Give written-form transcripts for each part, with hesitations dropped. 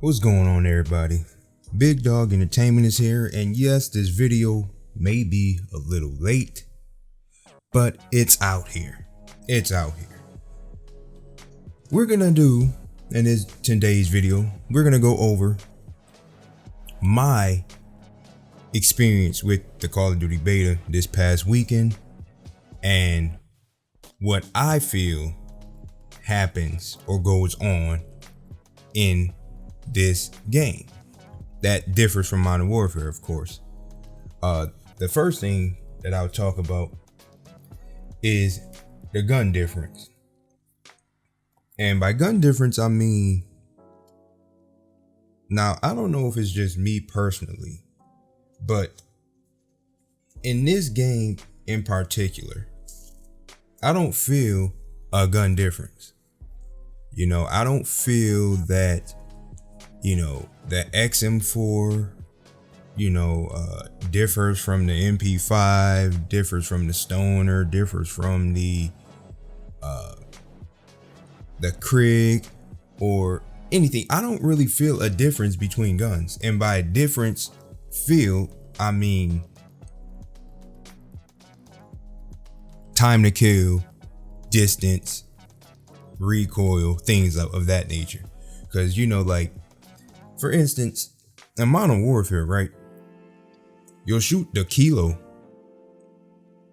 What's going on, everybody? Big Dog Entertainment is here, and yes, this video may be a little late, but it's out here. It's out here. We're gonna do, in this today's video, we're gonna go over my experience with the Call of Duty beta this past weekend and what I feel happens or goes on in this game that differs from Modern Warfare, of course. The first thing that I'll talk about is the gun difference. And by gun difference, I mean, now I don't know if it's just me personally, but in this game in particular, I don't feel a gun difference. I don't feel that the XM4, differs from the MP5, differs from the Stoner, differs from the Krig or anything. I don't really feel a difference between guns. And by difference feel, I mean time to kill, distance, recoil, things of that nature. Because for instance, in Modern Warfare, right? You'll shoot the Kilo,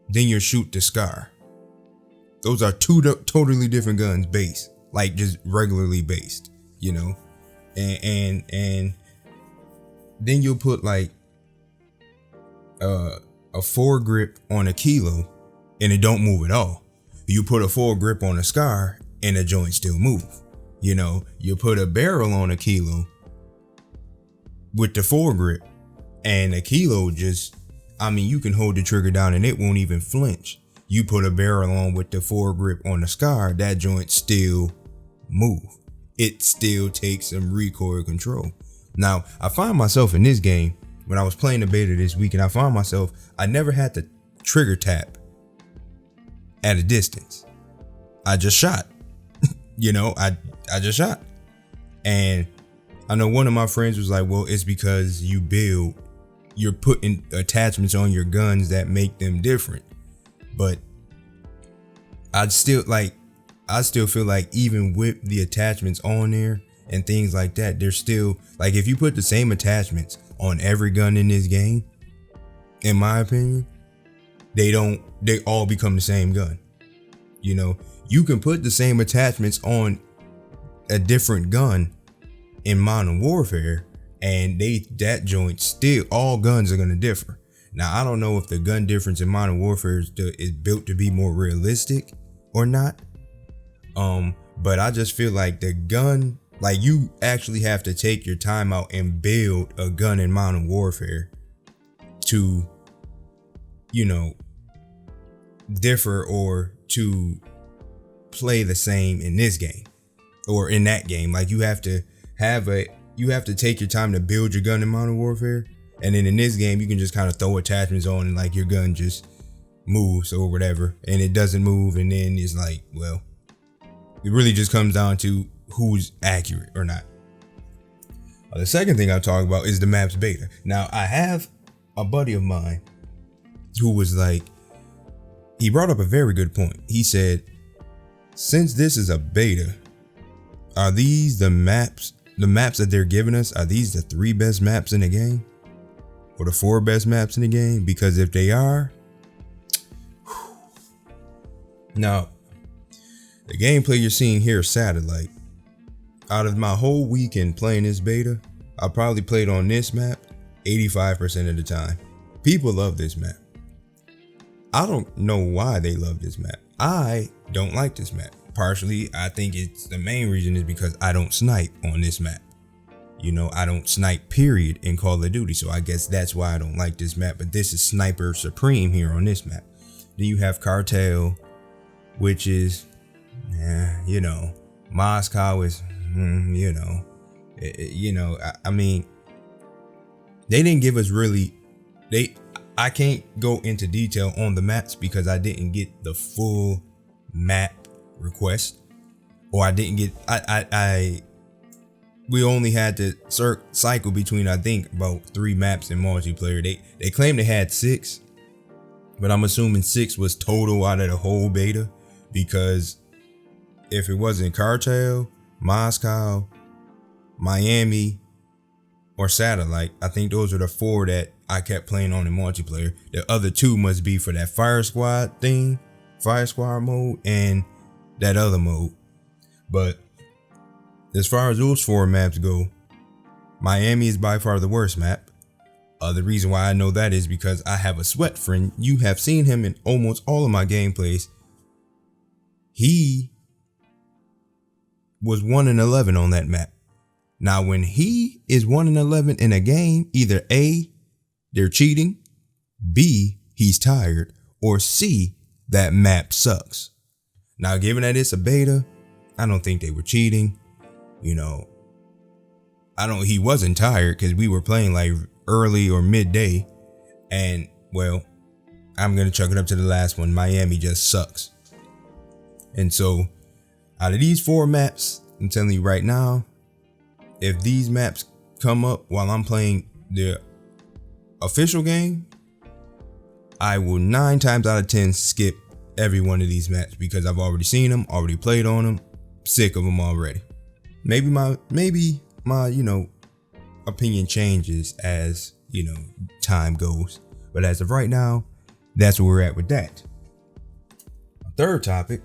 then you'll shoot the Scar. Those are two totally different guns based, like just regularly based, and then you'll put like a foregrip on a Kilo and it don't move at all. You put a foregrip on a Scar and the joints still move. You put a barrel on a Kilo with the foregrip and a Kilo you can hold the trigger down and it won't even flinch. You put a barrel on with the foregrip on the Scar, that joint still move. It still takes some recoil control. Now, I find myself in this game, when I was playing the beta this week, and I never had to trigger tap at a distance. I just shot. I just shot. And I know one of my friends was like, well, it's because you're putting attachments on your guns that make them different. But I still feel like even with the attachments on there and things like that, there's still, like, if you put the same attachments on every gun in this game, in my opinion, they all become the same gun. You can put the same attachments on a different gun in Modern Warfare, and that joint still, all guns are gonna differ. Now, I don't know if the gun difference in Modern Warfare is built to be more realistic or not. But I just feel like the gun, like, you actually have to take your time out and build a gun in Modern Warfare to, differ or to play the same in this game or in that game. Like, you have to take your time to build your gun in Modern Warfare, and then in this game you can just kind of throw attachments on and like your gun just moves or whatever, and it doesn't move, and then it's like, well, it really just comes down to who's accurate or not. The second thing I'll talk about is the maps beta. Now, I have a buddy of mine who was like, he brought up a very good point. He said, since this is a beta, are these the maps that they're giving us? Are these the 3 best maps in the game? Or the 4 best maps in the game? Because if they are, now, the gameplay you're seeing here is Satellite. Out of my whole weekend playing this beta, I probably played on this map 85% of the time. People love this map. I don't know why they love this map. I don't like this map. Partially, I think it's the main reason is because I don't snipe on this map. I don't snipe period in Call of Duty. So I guess that's why I don't like this map. But this is Sniper Supreme here on this map. Then you have Cartel, which is, Moscow is, I mean, they didn't give us really, I can't go into detail on the maps because I didn't get the full map request, or I didn't get, we only had to cycle between, I think, about 3 maps in multiplayer. They claimed they had 6, but I'm assuming 6 was total out of the whole beta, because if it wasn't Cartel, Moscow, Miami, or Satellite, I think those are the 4 that I kept playing on in multiplayer. The other 2 must be for that Fire Squad mode, and that other mode. But as far as those 4 maps go, Miami is by far the worst map. The reason why I know that is because I have a Sweat friend. You have seen him in almost all of my gameplays. He was 1-11 on that map. Now, when he is 1-11 in a game, either A, they're cheating, B, he's tired, or C, that map sucks. Now, given that it's a beta, I don't think they were cheating. He wasn't tired because we were playing like early or midday. And, well, I'm going to chuck it up to the last one. Miami just sucks. And so, out of these 4 maps, I'm telling you right now, if these maps come up while I'm playing the official game, I will 9 times out of 10 skip every one of these maps because I've already seen them, already played on them, sick of them already. Maybe my opinion changes as, time goes. But as of right now, that's where we're at with that. Third topic,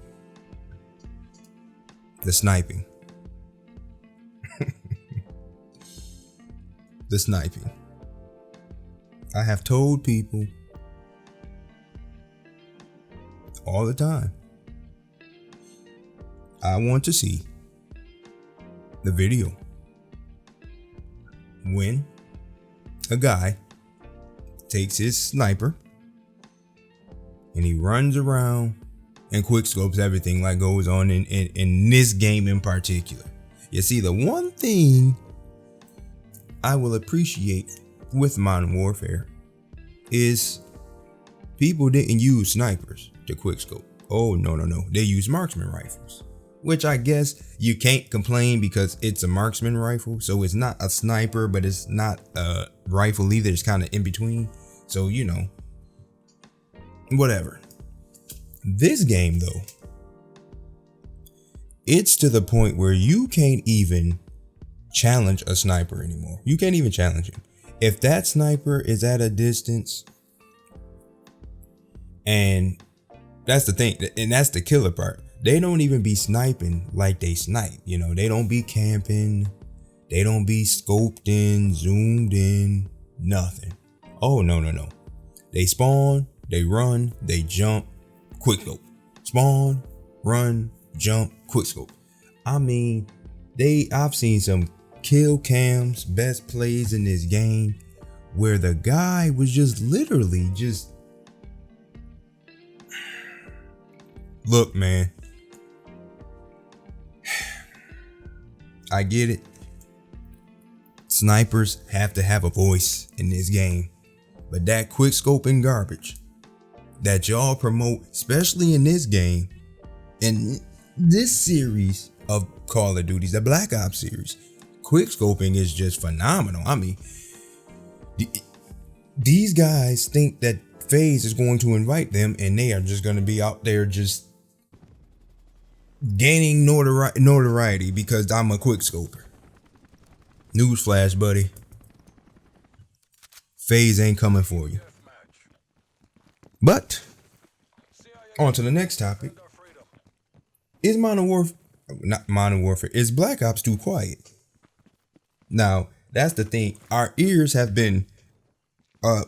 the sniping. The sniping. I have told people all the time, I want to see the video when a guy takes his sniper and he runs around and quickscopes everything like goes on in this game in particular. You see, the one thing I will appreciate with Modern Warfare is people didn't use snipers to quickscope. Oh, no. They use marksman rifles, which I guess you can't complain because it's a marksman rifle. So it's not a sniper, but it's not a rifle either. It's kind of in between. So, whatever. This game, though, it's to the point where you can't even challenge a sniper anymore. You can't even challenge him. If that sniper is at a distance, and that's the thing, and that's the killer part, they don't even be sniping like they snipe. They don't be camping, they don't be scoped in, zoomed in, nothing. Oh, no. They spawn, they run, they jump, quick scope. Spawn, run, jump, quick scope. I mean, I've seen some kill cams, best plays in this game, where the guy was just literally just, look, man, I get it. Snipers have to have a voice in this game, but that quick scoping garbage that y'all promote, especially in this game, in this series of Call of Duties, the Black Ops series, quick scoping is just phenomenal. I mean, these guys think that FaZe is going to invite them and they are just going to be out there just gaining notoriety because I'm a quick scoper. Newsflash, buddy. FaZe ain't coming for you. But on to the next topic. Is is Black Ops too quiet? Now, that's the thing. Our ears have been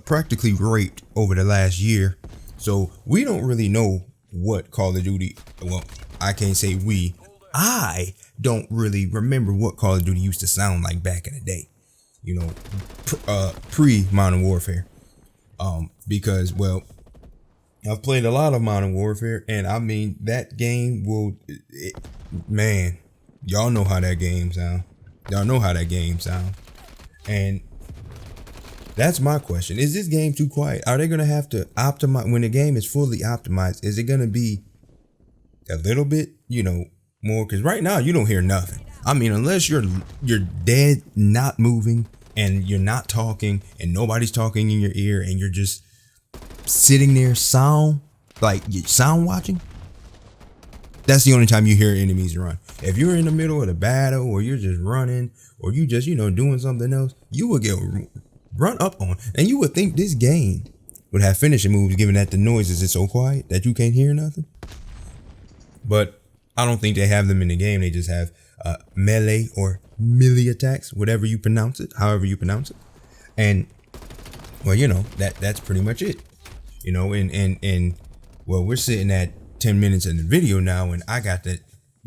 practically raped over the last year. So we don't really know what Call of Duty, well, I can't say we. I don't really remember what Call of Duty used to sound like back in the day. Pre Modern Warfare. Because, well, I've played a lot of Modern Warfare, and I mean, that game man, y'all know how that game sound. And that's my question. Is this game too quiet? Are they going to have to optimize when the game is fully optimized? Is it going to be a little bit, more? Because right now you don't hear nothing. I mean, unless you're dead, not moving, and you're not talking, and nobody's talking in your ear, and you're just sitting there sound watching. That's the only time you hear enemies run. If you're in the middle of the battle, or you're just running, or you just doing something else, you will get run up on, and you would think this game would have finishing moves, given that the noises is so quiet that you can't hear nothing. But I don't think they have them in the game. They just have melee or melee attacks, whatever you pronounce it, however you pronounce it. And well, that's pretty much it. And well, we're sitting at 10 minutes in the video now, and I got to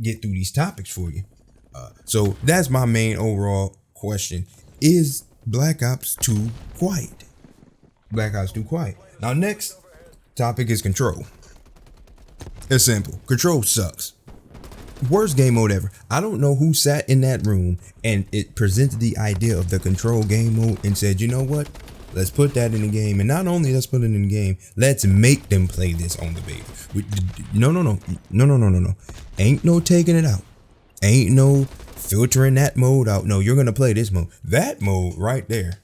get through these topics for you. So that's my main overall question. Is Black Ops 2 quiet? Black Ops 2 quiet. Now, next topic is Control. It's simple. Control sucks. Worst game mode ever. I don't know who sat in that room and it presented the idea of the Control game mode and said, you know what? Let's put that in the game. And not only let's put it in the game, let's make them play this on the beta. No. Ain't no taking it out. Ain't no filtering that mode out. No, you're going to play this mode. That mode right there.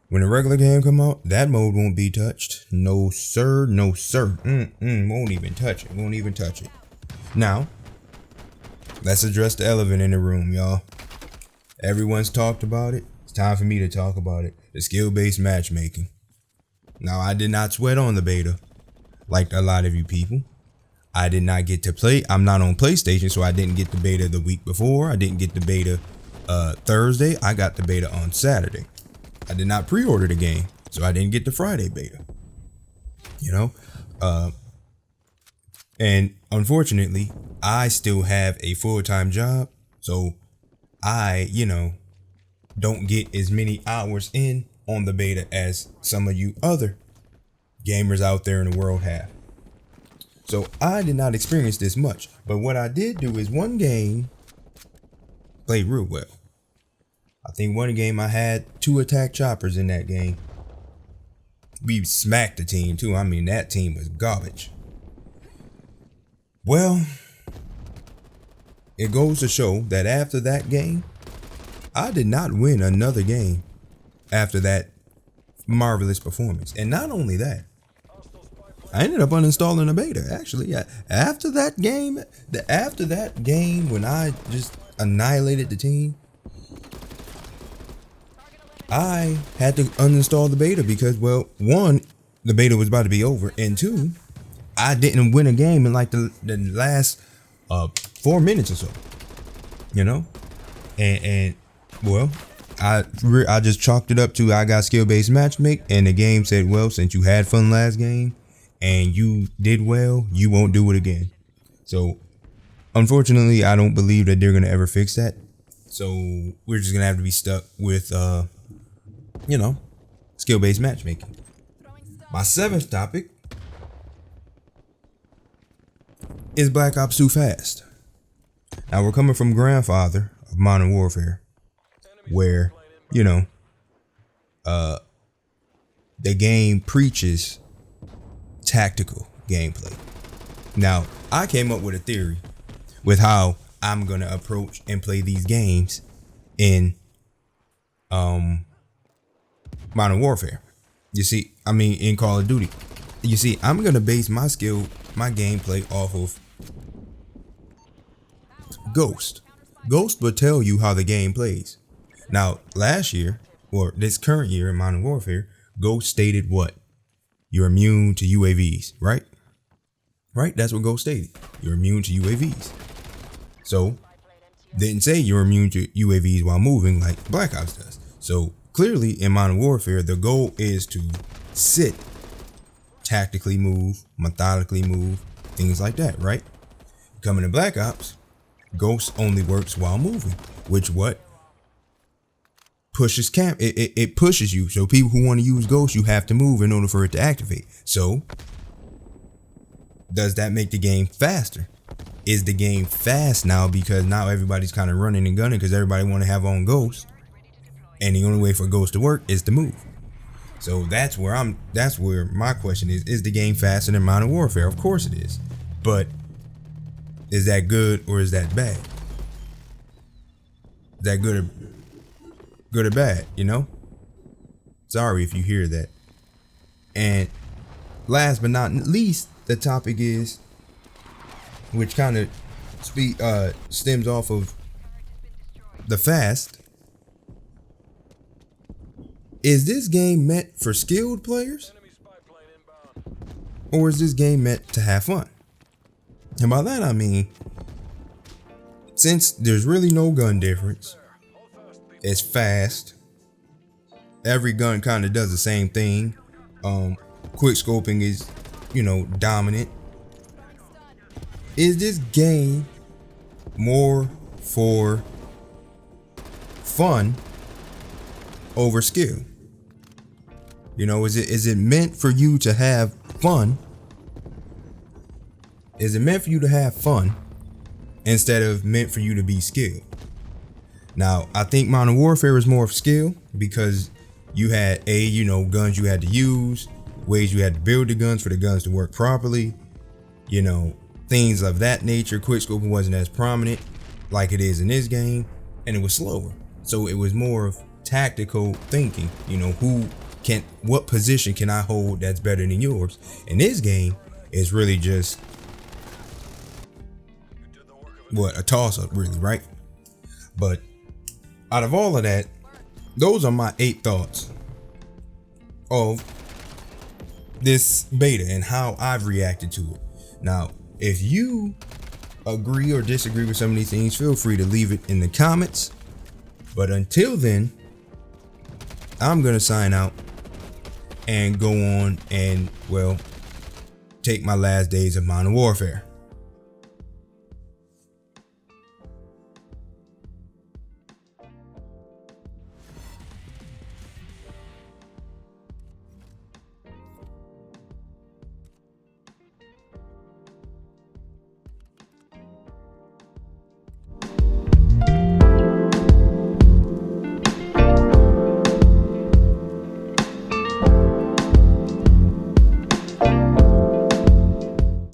When a regular game come out, that mode won't be touched. No sir, no sir. Won't even touch it. Won't even touch it. Now, let's address the elephant in the room, y'all. Everyone's talked about it. It's time for me to talk about it. The skill-based matchmaking. Now, I did not sweat on the beta like a lot of you people. I did not get to play. I'm not on PlayStation, so I didn't get the beta the week before. I didn't get the beta Thursday. I got the beta on Saturday. I did not pre-order the game, so I didn't get the Friday beta. And unfortunately, I still have a full-time job, so I, don't get as many hours in on the beta as some of you other gamers out there in the world have. So I did not experience this much, but what I did do is one game played real well. I think one game I had 2 attack choppers in that game. We smacked the team too. I mean, that team was garbage. Well, it goes to show that after that game, I did not win another game after that marvelous performance. And not only that, I ended up uninstalling the beta. Actually, yeah. After that game, when I just annihilated the team, I had to uninstall the beta because, well, 1, the beta was about to be over, and 2, I didn't win a game in like the last 4 minutes or so, and well, I just chalked it up to I got skill-based matchmaking, and the game said, well, since you had fun last game and you did well, you won't do it again. So unfortunately, I don't believe that they're gonna ever fix that. So we're just gonna have to be stuck with skill-based matchmaking. My 7th topic is Black Ops 2 Fast. Now, we're coming from grandfather of Modern Warfare, where, the game preaches tactical gameplay. Now, I came up with a theory with how I'm going to approach and play these games in Modern Warfare. In Call of Duty. You see, I'm going to base my gameplay off of Ghost. Ghost will tell you how the game plays. Now, last year, or this current year in Modern Warfare, Ghost stated what? You're immune to UAVs, right? Right? That's what Ghost stated. You're immune to UAVs. So, didn't say you're immune to UAVs while moving like Black Ops does. So, clearly in Modern Warfare, the goal is to sit, tactically move, methodically move, things like that, right? Coming to Black Ops, Ghost only works while moving, which pushes it pushes you. So people who want to use Ghost, you have to move in order for it to activate. So does that make the game faster? Is the game fast now because now everybody's kind of running and gunning because everybody want to have on Ghost, and the only way for Ghost to work is to move? So that's where my question is the game faster than Modern Warfare? Of course it is. But is that good or is that bad? Is that good or bad, you know? Sorry if you hear that. And last but not least, the topic is, which kind of stems off of the fast. Is this game meant for skilled players? Or is this game meant to have fun? And by that I mean, since there's really no gun difference, it's fast, every gun kind of does the same thing. Quick scoping is, dominant. Is this game more for fun over skill? Is it meant for you to have fun? Is it meant for you to have fun instead of meant for you to be skilled? Now, I think Modern Warfare is more of skill because you had guns you had to use, ways you had to build the guns for the guns to work properly, things of that nature. Quickscoping wasn't as prominent like it is in this game, and it was slower. So it was more of tactical thinking, what position can I hold that's better than yours? In this game, it's really just a toss-up, really, right? But out of all of that, those are my 8 thoughts of this beta and how I've reacted to it. Now, if you agree or disagree with some of these things, feel free to leave it in the comments. But until then, I'm gonna sign out and go on and, take my last days of Modern Warfare.